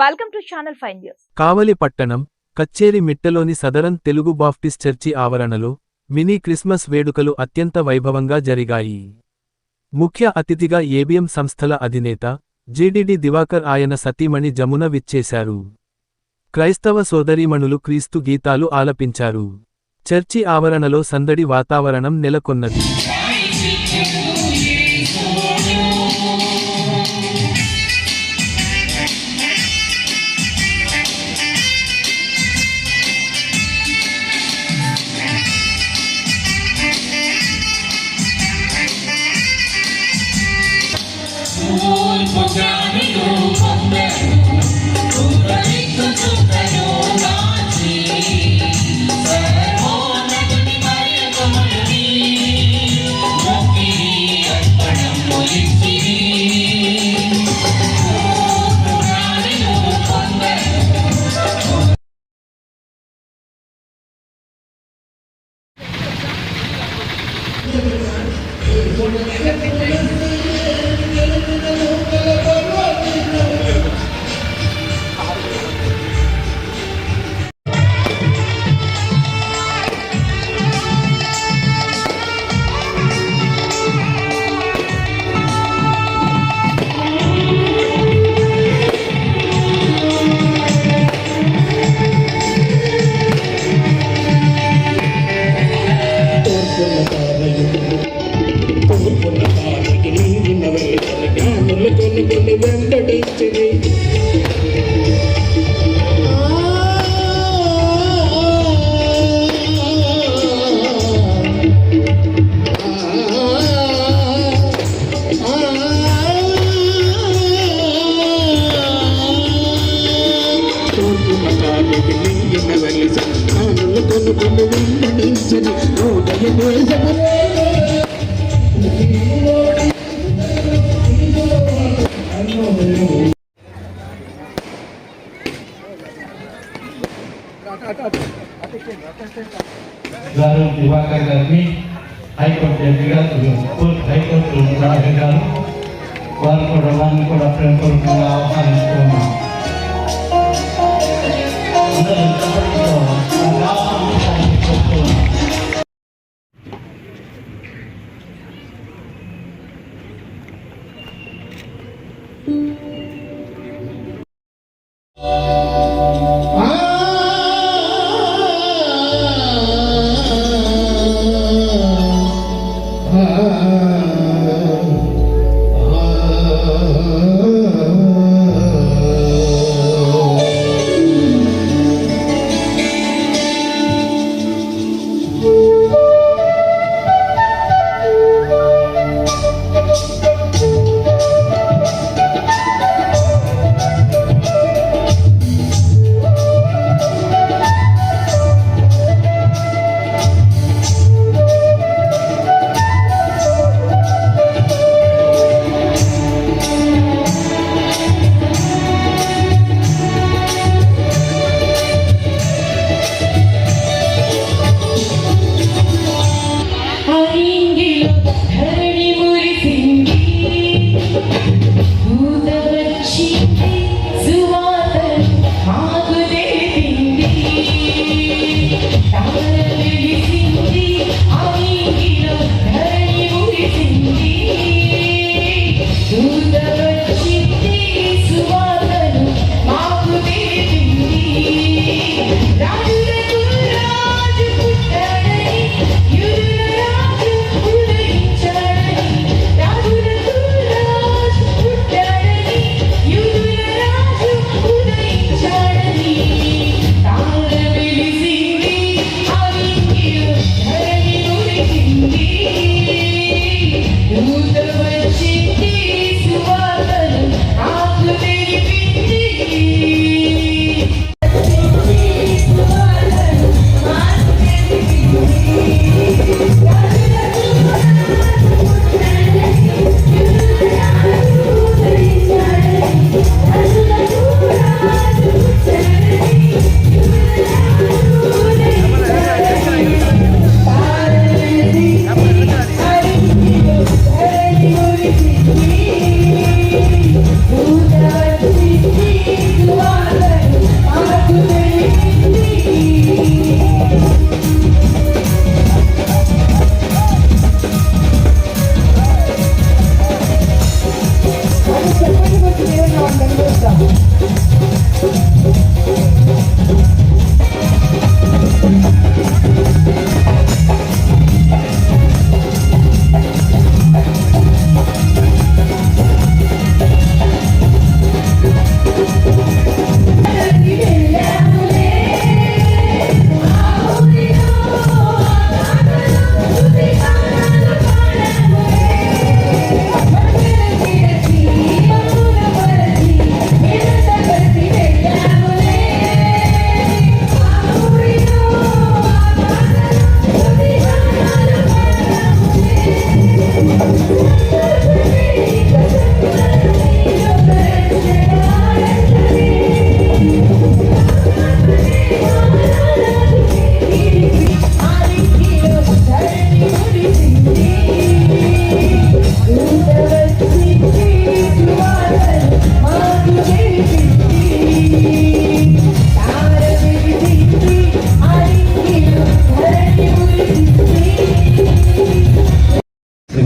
Welcome to channel 5 news. Kavali పట్టణం కచ్చేరి మిట్టలోని సదరన్ తెలుగు బాప్టిస్ట్ చర్చి ఆవరణలో మినీ క్రిస్మస్ వేడుకలు అత్యంత వైభవంగా జరిగాయి. ముఖ్య అతిథిగా ఏబిఎం సంస్థల అధినేత జెడిడి దివాకర్ ఆయన సతీమణి జమున విచ్చేశారు. క్రైస్తవ సోదరీమణులు క్రీస్తు గీతాలు ఆలపించారు. చర్చి ఆవరణలో సందడి వాతావరణం నెలకొన్నది. గారు దివాకర్ గారిని హైకోర్టు జడ్జిగా హైకోర్టు గారు వారిని కూడా ప్రేమపూర్వకంగా ఆహ్వానిస్తున్నాం.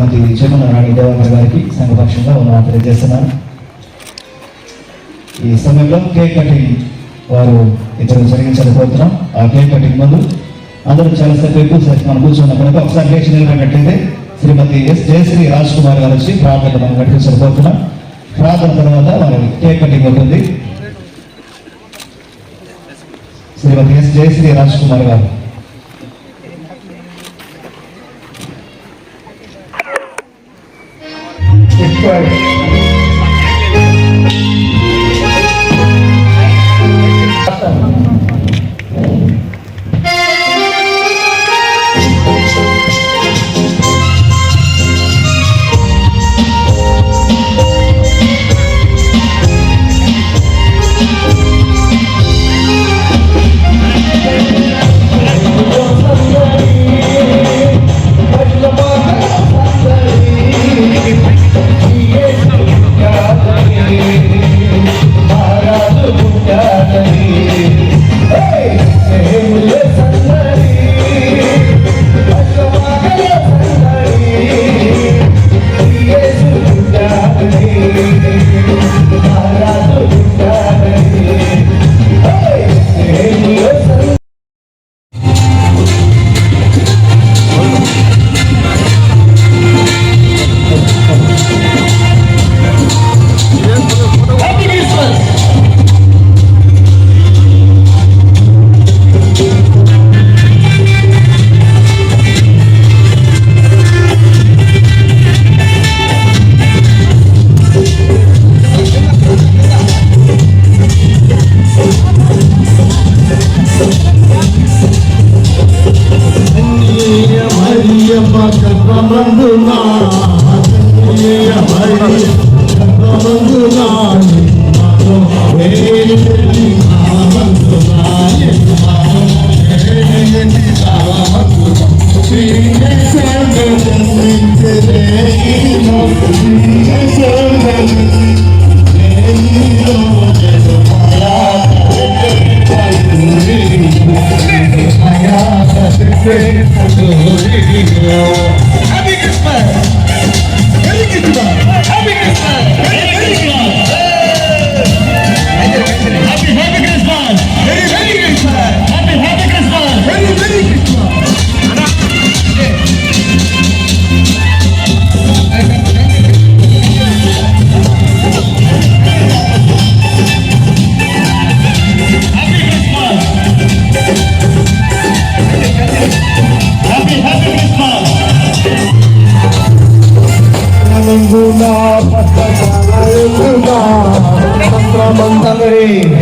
శ్రీమతి చెమన రాణి దేవాకర్ గారికి సంఘపక్షంగా వందనాలు తెలియజేస్తున్నాను. ఈ సమయంలో కేక్ కటింగ్ వారు ఇద్దరు జరిగించకపోతున్నాం. ఆ కేక్ కటింగ్ ముందు అందరూ చాలాసేపు ఎక్కువసేపు మనం కూర్చున్నాం కనుక ఒకసారి లేచి నిలబడినట్లయితే శ్రీమతి ఎస్ జయశ్రీ రాజ్ కుమార్ గారు వచ్చి ప్రార్థన మనం నడిపించకపోతున్నాం. ప్రార్థన తర్వాత వారి కేక్ కటింగ్ ఉంటుంది. శ్రీమతి ఎస్ జయశ్రీ రాజ్ కుమార్ గారు.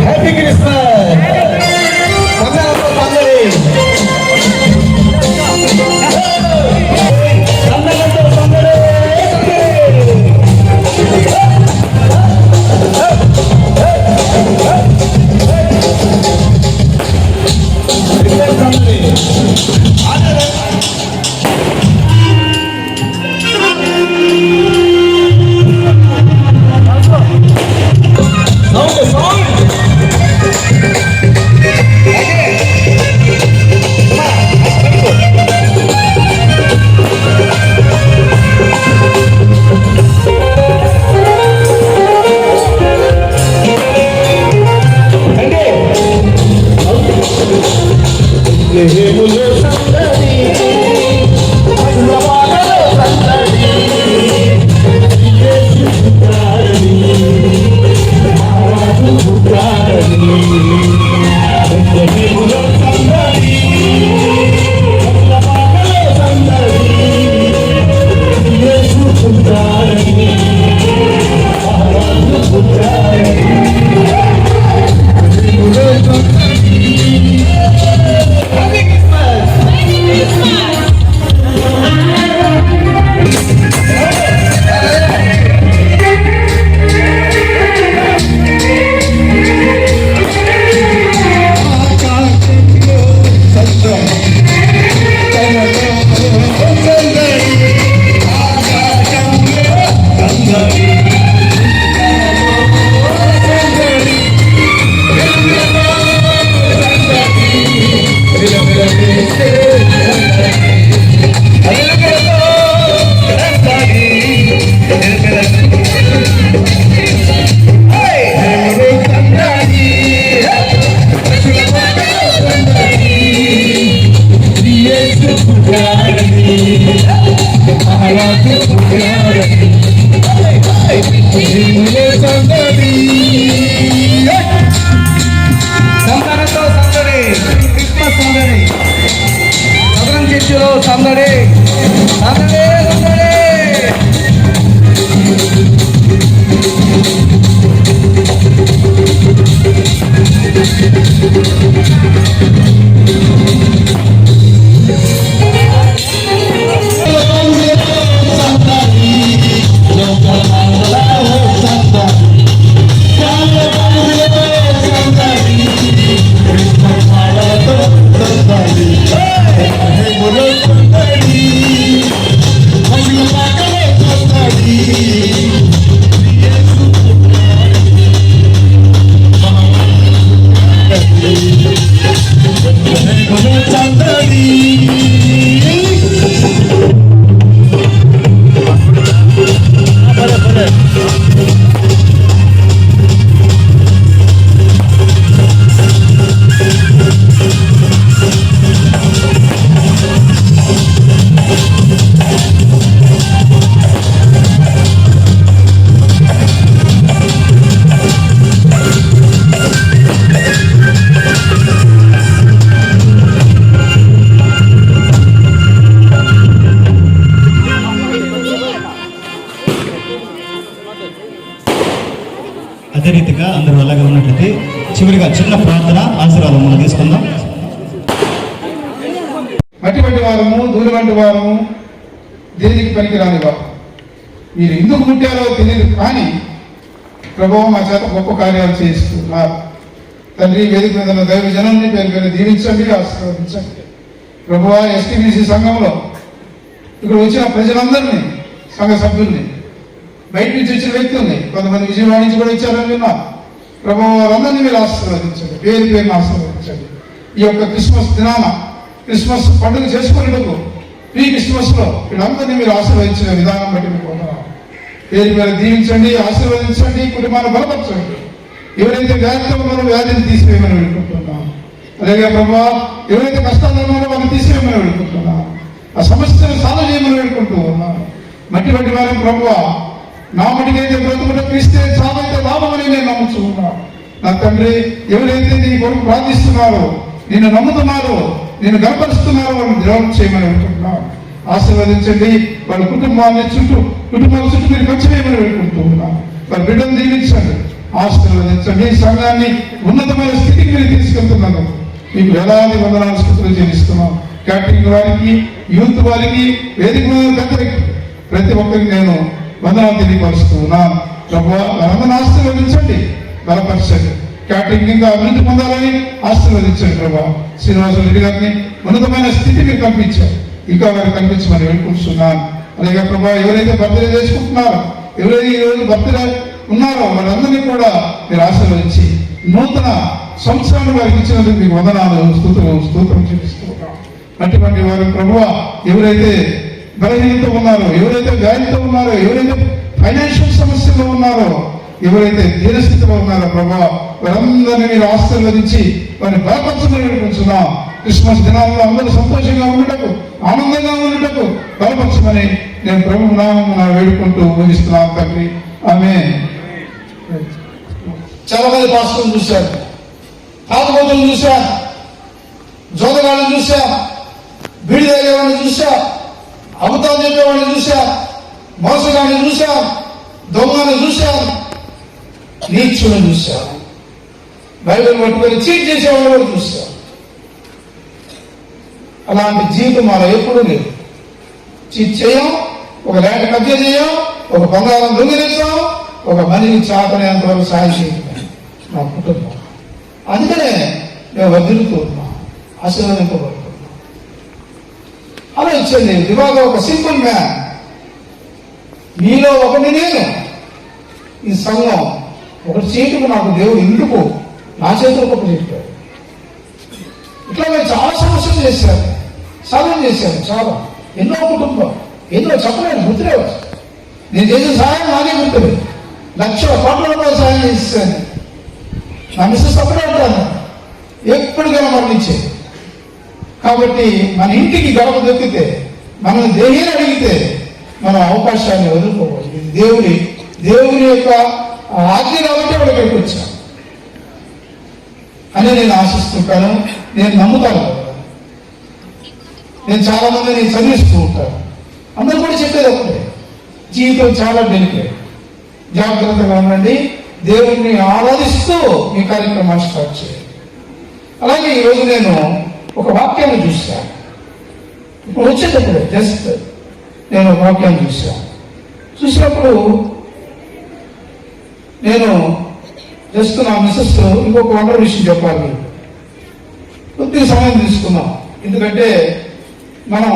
Happy Christmas! సందడితో సందడి, క్రిస్మస్ సందడి, సదరన్ చర్చిలో సందడి, సందడి సందడి. అదే రీతిగా అందరూ అలాగే ఉన్నట్లయితే చివరిగా చిన్న ప్రార్థన ఆశీర్వాదం మనం తీసుకుందాం. మట్టి వంటి వారము, ధూళి వంటి వారము, దేనికి పనికిరాని వారు. మీరు ఎందుకు పుట్టారో తెలియదు, కానీ ప్రభువు మా చేత గొప్ప కార్యాలు చేస్తున్నారు. తండ్రి, వేదిక మీద ఉన్న దైవ జనాన్ని పేరు పేరు దీవించండి, ఆశీర్వదించండి. ప్రభువా, ఎస్టీబీసీ సంఘంలో ఇక్కడ వచ్చిన ప్రజలందరినీ, సంఘ సభ్యుల్ని, బయట నుంచి వచ్చిన వ్యక్తుల్ని, కొంతమంది విజయవాడ నుంచి కూడా వచ్చారని విన్నాం. ప్రభువు, వారందరినీ మీరు ఆశీర్వదించండి, పేరు పేరుని ఆశీర్వదించండి. ఈ యొక్క క్రిస్మస్ దినాన, క్రిస్మస్ పండుగ చేసుకునేందుకు ప్రీ క్రిస్మస్ లో వీళ్ళందరినీ మీరు ఆశీర్వదించిన విధానం బట్టి మీకు వందనాలు. పేరు పేరు దీవించండి, ఆశీర్వదించండి, కుటుంబాన్ని బలపరచండి. ఎవరైతే వ్యాధితో ఉన్నారో వ్యాధిని తీసివేయమని వేడుకుంటున్నాం. అలాగే ప్రభువా, ఎవరైతే కష్టాలు ఉన్నారో వాళ్ళని తీసివేయమని వేడుకుంటున్నాం. ఆ సమస్యను సాల్వ్ చేయమని వేడుకుంటూ ఉన్నాను. మట్టి వంటి వారిని ప్రభువా, నా మటుకైతే బ్రతుకుట క్రీస్తే, చావైతే లాభమని నేను నమ్ముతూ ఉన్నాను. నా తండ్రి, ఎవరైతే నీ కొరకు ప్రార్థిస్తున్నారో, నిన్ను నమ్ముతున్నారో, నిన్ను గర్పరుస్తున్నారో వాళ్ళని ద్రోహం చేయమని అనుకుంటున్నాను. ఆశీర్వదించండి. వాళ్ళ కుటుంబాల చుట్టూ మీరు పంచవేయమని వేడుకుంటూ ఉన్నాను. వాళ్ళ బిడ్డను దీవించండి, ఆశీర్వదించండి. ఈ సంఘాన్ని ఉన్నతమైన స్థితికి మీరు తీసుకెళ్తున్నాను. మీకు వేలాది వందనాలు స్థుతులు చెల్లిస్తున్నాం. క్యాటరింగ్ వారికి, యూత్ వారికి, వేదిక పెద్దలకి, ప్రతి ఒక్కరికి నేను వందనాలు తెలియపరుస్తూ ఉన్నాను. ప్రభువా, వారందరిని ఆశీర్వదించండి, బలపరచండి. క్యాటరింగ్ ఇంకా అభివృద్ధి పొందాలని ఆశీర్వదించండి. ప్రభా, శ్రీనివాస రెడ్డి గారిని ఉన్నతమైన స్థితిని కల్పించారు, ఇంకా వారికి కల్పించమని వేడుకుంటున్నాను. అలాగే ప్రభా, ఎవరైతే బర్త్డే చేసుకుంటున్నారో, ఎవరైతే ఈ రోజు బర్త్డే ఉన్నారో వాళ్ళందరినీ కూడా మీరు ఆశీర్వదించి నూతన సంవత్సరాన్ని వారికి ఇచ్చినందుకు మీకు వందనాలు, స్తోత్రం చెల్లిస్తున్నాం. అటువంటి వారు ప్రభువా, ఎవరైతే బలహీనత ఉన్నారో, ఎవరైతే వ్యాధితో ఉన్నారో, ఎవరైతే ఫైనాన్షియల్ సమస్యలో ఉన్నారో, ఎవరైతే దీనస్థితిలో ఉన్నారో ప్రభా, వారందరినీ మీరు ఆశీర్వదించి వారిని బలపరచమని వేడుకుంటున్నాం. క్రిస్మస్ దినాల్లో అందరూ సంతోషంగా ఉండటకు, ఆనందంగా ఉండటకు బలపరచమని నేను ప్రభు నామమున వేడుకుంటూ ముగిస్తున్నాను తండ్రి. ఆమేన్. చాలా మంది పాస్టర్లు చూశారు, తాగుబోతులు చూశా, జోదగాళ్ళని చూశా, బీడి తాగేవాడిని చూశా, అబద్ధాలు చెప్పేవాడిని చూశా, మోసగాడిని చూశా, దొంగను చూశా, నీచులను చూశా, బైబిల్ పట్టుకొని చీట్ చేసేవాళ్ళు కూడా చూశా. అలాంటి జీవితం మాలో ఎప్పుడూ లేదు. చీట్ చేయం, ఒక ల్యాండ్ కబ్జా చేయం, ఒక బంగారం దొంగిలించాం, ఒక మనిషిని చాపనేంత వరకు సాయం చేయడం నా కుటుంబం. అందుకనే మేము వర్ధిల్లుతూ ఉన్నాం, ఆశీర్వదింపబడుతున్నాం. అలా ఇచ్చండి. దివాగా ఒక సింపుల్ మ్యాన్, మీలో ఒకటి నేను. ఈ సంఘం ఒకటి చేయటకు నాకు దేవుడు ఎందుకు నా చేతులు గొప్ప చెప్పాడు. ఇట్లా మేము చాలా సమస్యలు చేశారు, సాధన చేశాను. చాలా ఎన్నో కుటుంబం, ఎన్నో చెప్పలేను, గుర్తులేవు. నేను చేసిన సహాయం నాకే గుర్తులేదు. 1,00,000 కోట్ల రూపాయలు సహాయం చేశాను. నా మిస్సెస్ అప్పుడే ఉంటాను, ఎప్పటికైనా మరణించేది. కాబట్టి మన ఇంటికి గడప దొక్కితే, మనం దేనిని అడిగితే మనం అవకాశాన్ని వదులుకోవాలి. ఇది దేవుని యొక్క ఆజ్ఞ కాబట్టి వాడు ఇక్కడికి వచ్చాను అని నేను ఆశిస్తుంటాను, నేను నమ్ముతాను. నేను చాలా మందిని చదివిస్తూ ఉంటాను. అందరూ కూడా చెప్పేది ఒకటే, జీవితం చాలా డెలికేట్, జాగ్రత్తగా ఉండండి, దేవుణ్ణి ఆరాధిస్తూ ఈ కార్యక్రమాన్ని స్టార్ట్ చేయాలి. అలాగే ఈరోజు నేను ఒక వాక్యాన్ని చూశాను. ఇప్పుడు వచ్చేటప్పుడు జస్ట్ నేను ఒక వాక్యాన్ని చూసినప్పుడు నేను జస్ట్ నా మిస్సెస్ ఇంకొక వండర్ విషయం చెప్పాలి మీకు. కొద్దిగా సమయం తీసుకున్నాం, ఎందుకంటే మనం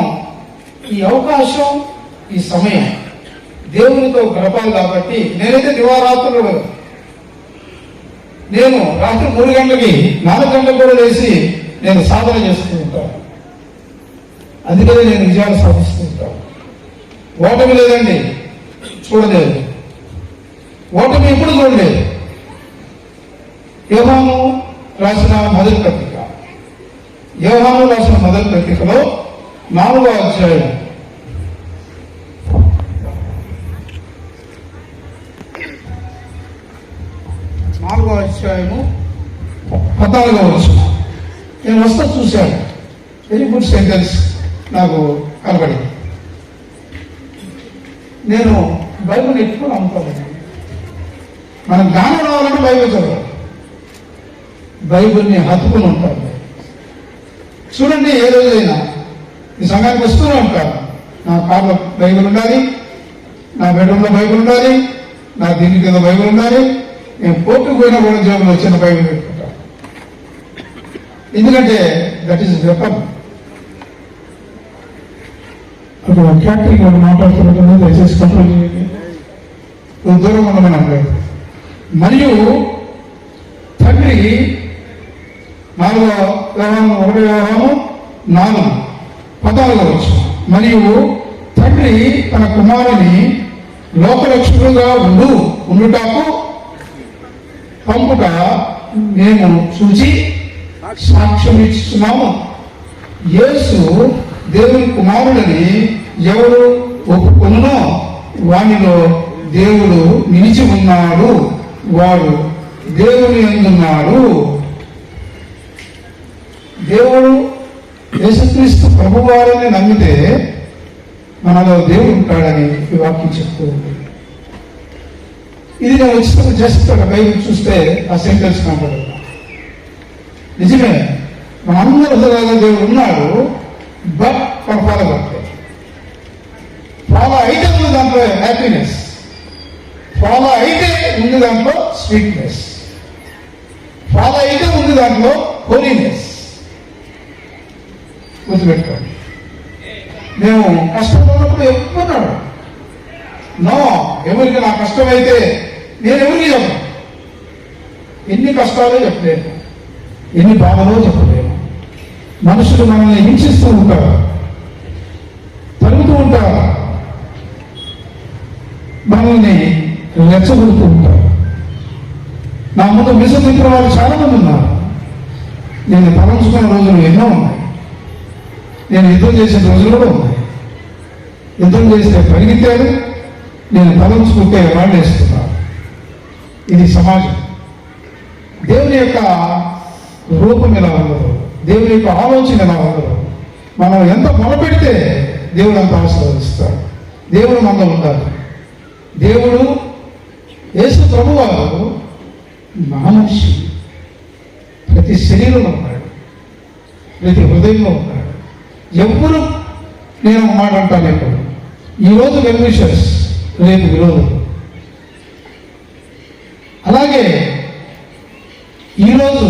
ఈ అవకాశం, ఈ సమయం దేవునితో గడపాలి. కాబట్టి నేనైతే దివారాత్రులు, నేను రాత్రి 3 గంటలకి 4 గంటలకు కూడా లేచి నేను సాధన చేస్తూ ఉంటాను. అందుకనే నేను విజయాలు సాధిస్తూ ఉంటాను. ఓటమి లేదండి, చూడలేదు. ఓటమి ఎప్పుడు చూడలేదు. యోహాను రాసిన మొదటి పత్రికలో 4వ అధ్యాయం 14వ వచనం నేను వస్తా చూశాను. వెరీ గుడ్ సెంటెన్స్ నాకు కనబడింది. నేను బైబిల్ ఎక్కువ నమ్ముతాను. మనం జ్ఞానం రావాలంటే బైబిల్ చదవాలి, బైబిల్ని హత్తుకుని ఉంటాను. చూడండి, ఏ రోజైనా ఈ సంఘానికి వస్తూనే ఉంటాను. నా కార్లో బైబిల్ ఉండాలి, నా బెడ్రూమ్లో బైబిల్ ఉండాలి, నా దీని కింద బైబిల్ ఉండాలి. నేను కోర్టుకు పోయినా కూడా జేబులో వచ్చిన బైబిల్ పెట్టుకుంటాను. ఎందుకంటే దట్ ఈస్ వెపన్. అక్కడ క్యాటరింగ్ వాళ్ళు మాట్లాడుతున్నట్టు దయచేసి కంట్రోల్ చేయండి, దూరం ఉండమని అన్నారు. మరియు తండ్రి 4:14 మరియు తండ్రి తన కుమారుని లోకరక్షకుడుగా ఉండుటకు పంపుట మేము చూచి సాక్ష్యం ఇస్తున్నాము. యేసు దేవుని కుమారుడని ఎవరు ఒప్పుకొనునో వానిలో దేవుడు నిలిచి ఉన్నాడు, వాడు దేవుని యందున్నాడు. దేవుడు యేసుక్రీస్తు ప్రభువారిని నమ్మితే మనలో దేవుడు ఉంటాడని ఈ వాక్యం చెప్తూ ఉంది. ఇది నేను వచ్చినప్పుడు జస్ట్ ఒక బైబిల్ చూస్తే ఆ సెంటెన్స్ కనపడదు. నిజమే, మనందరి హృదయాల్లో దేవుడు ఉన్నాడు, బట్ ఫాలో అయితే ఉంది దాంట్లో హ్యాపీనెస్, ఫాలో అయితే ఉంది దాంట్లో స్వీట్నెస్, ఫాలో అయితే ఉంది దాంట్లో హోలీనెస్. గుర్తుపెట్టుకోండి. మేము కష్టపడినప్పుడు ఎప్పుడున్నాడు నో, ఎవరికి నా కష్టమైతే నేను ఎవరికి చెప్పను. ఎన్ని కష్టాలో చెప్పలేను, ఎన్ని బాధలో చెప్పలేను. మనుషులు మనల్ని హింసిస్తూ ఉంటారు, తరుగుతూ ఉంటారు, మనల్ని రెచ్చగొడుతూ ఉంటారు. నా ముందు మిసమిత్ర వాళ్ళు చాలా మంది ఉన్నారు. నేను తలంచుకున్న రోజులు ఎన్నో ఉన్నాయి, నేను యుద్ధం చేసిన రోజులు కూడా ఉన్నాయి. యుద్ధం చేస్తే పరిగెత్తాడు, నేను తలంచుకుంటే వాళ్ళు వేస్తున్నారు. ఇది సమాజం. దేవుని యొక్క రూపం ఎలా ఉండదు, దేవుని యొక్క ఆలోచన ఎలా ఉండదు. మనం ఎంత మొదలుపెడితే దేవుడు అంత ఆశీర్వదిస్తాడు. దేవుడు మనలో ఉండాలి. దేవుడు యేసు ప్రభువారు మనిషి, ప్రతి శరీరంలో ఉన్నాడు, ప్రతి హృదయంలో ఉన్నాడు. ఎవ్వరు, నేను ఒక మాట అంటాను ఎప్పుడు, ఈరోజు వెల్విషర్స్, రేపు విరోధులు. అలాగే ఈరోజు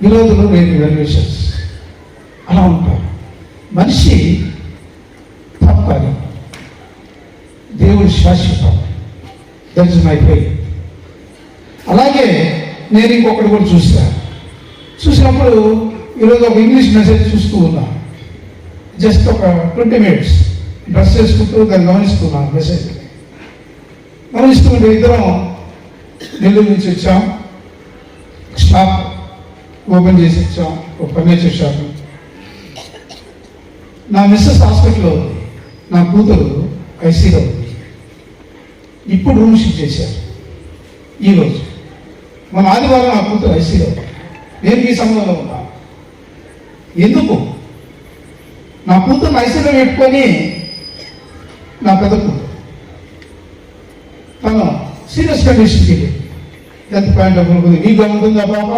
విరోధులు, రేపు వెల్విషర్స్. అలా ఉంటారు. మనిషి తప్పని, దేవుడు శాశ్వతం. That is my faith. అలాగే నేను ఇంకొకటి కూడా చూసినప్పుడు ఈరోజు ఒక ఇంగ్లీష్ మెసేజ్ చూస్తూ ఉన్నా. జస్ట్ ఒక 20 minutes డ్రెస్ చేసుకుంటూ దాన్ని గమనిస్తున్నాను. మెసేజ్ గమనిస్తుంటే ఇద్దరం నెల్లూరు నుంచి వచ్చాం. షాప్ ఓపెన్ చేసి వచ్చాం, ఒక ఫర్నిచర్ షాప్. నా మిస్సెస్ హాస్పిటల్లో ఉంది, నా కూతురు ఐసీలో ఉంది. ఇప్పుడు రూమ్ షిఫ్ట్ చేశారు ఈరోజు. మన ఆదివారం నా కూతురు ఐసీలో ఉంది. నేను ఈ సమయంలో ఉన్నాను. ఎందుకు? నా కూతురు ఐసీలో పెట్టుకొని నా పెద్ద కూతురు తను సీరియస్ కండిషన్కి వెళ్ళింది. హెల్త్ పాయింట్ ఆఫ్ వ్యూ వీక్గా ఉంటుంది. ఆ పాప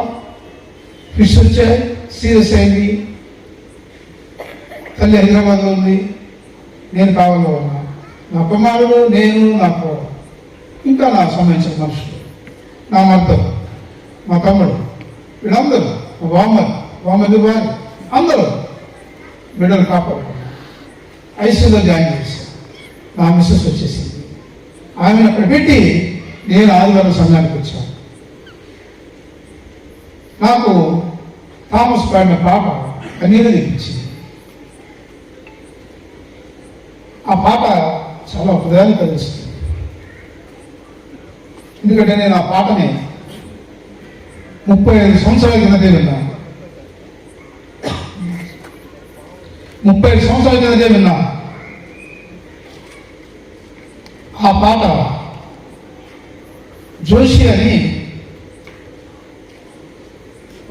ఫిష్ వచ్చాయి, సీరియస్ అయింది. తల్లి హైదరాబాద్లో ఉంది, నేను కావాలో ఉన్నా. నా కుమారుడు, నేను, నాకు ఇంకా నా సంబంధించిన మనుషులు, నా మద్దతు, మా తమ్ముడు, వీళ్ళందరూ మా వామది వారి అందరూ బిడ్డలు కాపాడుకున్నారు. ఐసీయూలో జాయిన్ చేశాను. నా మిస్సెస్ వచ్చేసింది. ఆమెను అక్కడ పెట్టి నేను ఆదివారం సమయానికి వచ్చాను. నాకు థామస్ పాడిన పాప కన్నీరు తెప్పించింది. ఆ పాట చాలా హృదయాన్ని కలిగిస్తుంది. ఎందుకంటే నేను ఆ పాటని 35 సంవత్సరాల కిందటే విన్నాను. 35 సంవత్సరాల కిందటే విన్నాను. ఆ పాట జోషి అని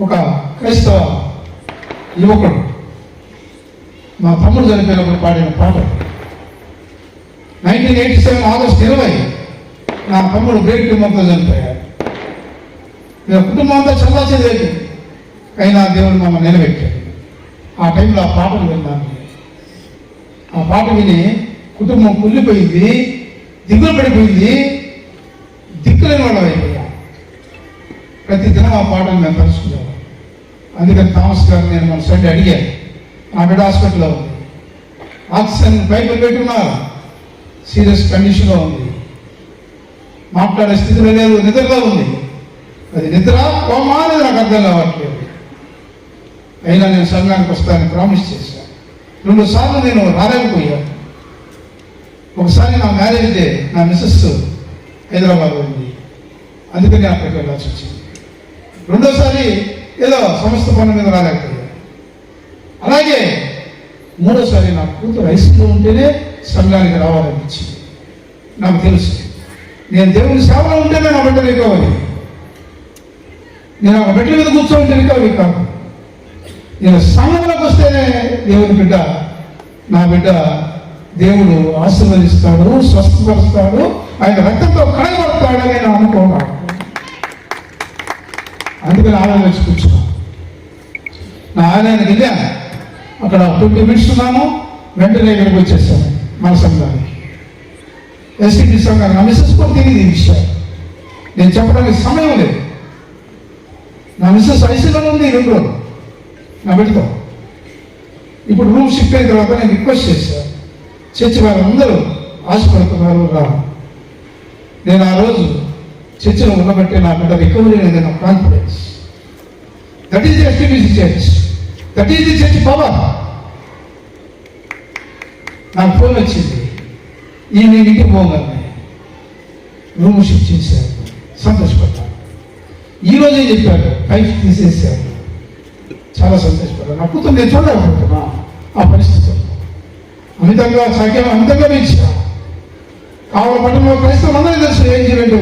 ఒక క్రైస్తవ యువకుడు మా తమ్ముడు చనిపోయినప్పుడు పాడిన పాట. 1987 ఆగస్టు 20 నా తమ్ముడు బ్రేక్ ట్యూమర్తో చనిపోయాడు. మేము కుటుంబం అంతా చల్లా చెదేది, అయినా దేవుడు మమ్మల్ని నిలబెట్టాడు. ఆ టైంలో ఆ పాటలు విన్నాను. ఆ పాట విని కుటుంబం కుళ్ళిపోయింది, దిగులు పడిపోయింది, దిక్కులేని వాళ్ళం అయిపోయా. ప్రతి దినం ఆ పాటలు మేము తలుచుకున్నాము. అందుకని థామస్ గారు నేను మన సండే అడిగాను. నా బిడ్డ హాస్పిటల్లో ఉంది, ఆక్సిజన్ పైపులు పెట్టున్నారు, సీరియస్ కండిషన్లో ఉంది, మాట్లాడే స్థితిలో లేదు, నిద్రలో ఉంది. అది నిద్ర కోమా అనేది నాకు అర్థం కావట్లేదు. అయినా నేను సంఘానికి వస్తానని ప్రామిస్ చేశాను. 2 సార్లు నేను రాలేకపోయాను. ఒకసారి నా మ్యారేజ్ డే నా మిస్సెస్ హైదరాబాద్ ఉంది, అందుకని నేను అక్కడికి వెళ్ళాల్సి వచ్చింది. 2వసారి ఏదో సంస్థ పనుల మీద రాలేకపోయాను. అలాగే 3వసారి నా కూతురు ఐసీలో ఉంటేనే సంఘానికి రావాలనిపించింది. నాకు తెలుసు నేను దేవుని సేవలో ఉంటేనే నా బిడ్డ రికవరీ. నేను ఆ బిడ్డ మీద కూర్చోంటే రికవరీ కాదు. నేను సంఘంలోకి వస్తేనే దేవుని బిడ్డ, నా బిడ్డ దేవుడు ఆశీర్వదిస్తాడు, స్వస్థపరుస్తాడు, ఆయన రక్తంతో కడగబడతాడని నేను అనుకున్నాను. అందుకని ఆలయం వచ్చి కూర్చున్నాను. నా ఆలయానికి వెళ్ళాను. అక్కడ 20 minutes ఉన్నాను. వెంటనే ఇక్కడికి వచ్చేసాను మన సంఘానికి, ఎస్టీపీ సంఘానికి. నా మిస్సెస్ కూడా తెలియదు ఈ విషయం, నేను చెప్పడానికి సమయం లేదు. నా మిస్సెస్ ఐసీలో ఉంది 2 రోజులు నా బిడ్డతో. ఇప్పుడు రూమ్ షిఫ్ట్ అయిన తర్వాత నేను రిక్వెస్ట్ చేశాను, చర్చి వారందరూ ఆశపడుతున్నారు రా. నేను ఆ రోజు చర్చిలో ఉండబట్టే నా బిడ్డ రికవరీ అనేది నా confidence. That is the ST BC church, that is the church power. నాకు ఫోన్ వచ్చింది, ఈవినింగ్ ఇంటికి పోగానే రూమ్ షిఫ్ట్ చేశారు. సంతోషపడ్డాను. ఈరోజే చెప్పారు పైకి తీసేసారు. చాలా సంతోషపడ్డాను. నా కూతురు నేను చూడలేకపోతున్నా ఆ పరిస్థితి. అమితంగా సాధ్యం, అమితంగా పెంచా. కావాల పట్టణంలో క్రైస్తవులు అందరూ తెలుసు ఏం చేయాలంటే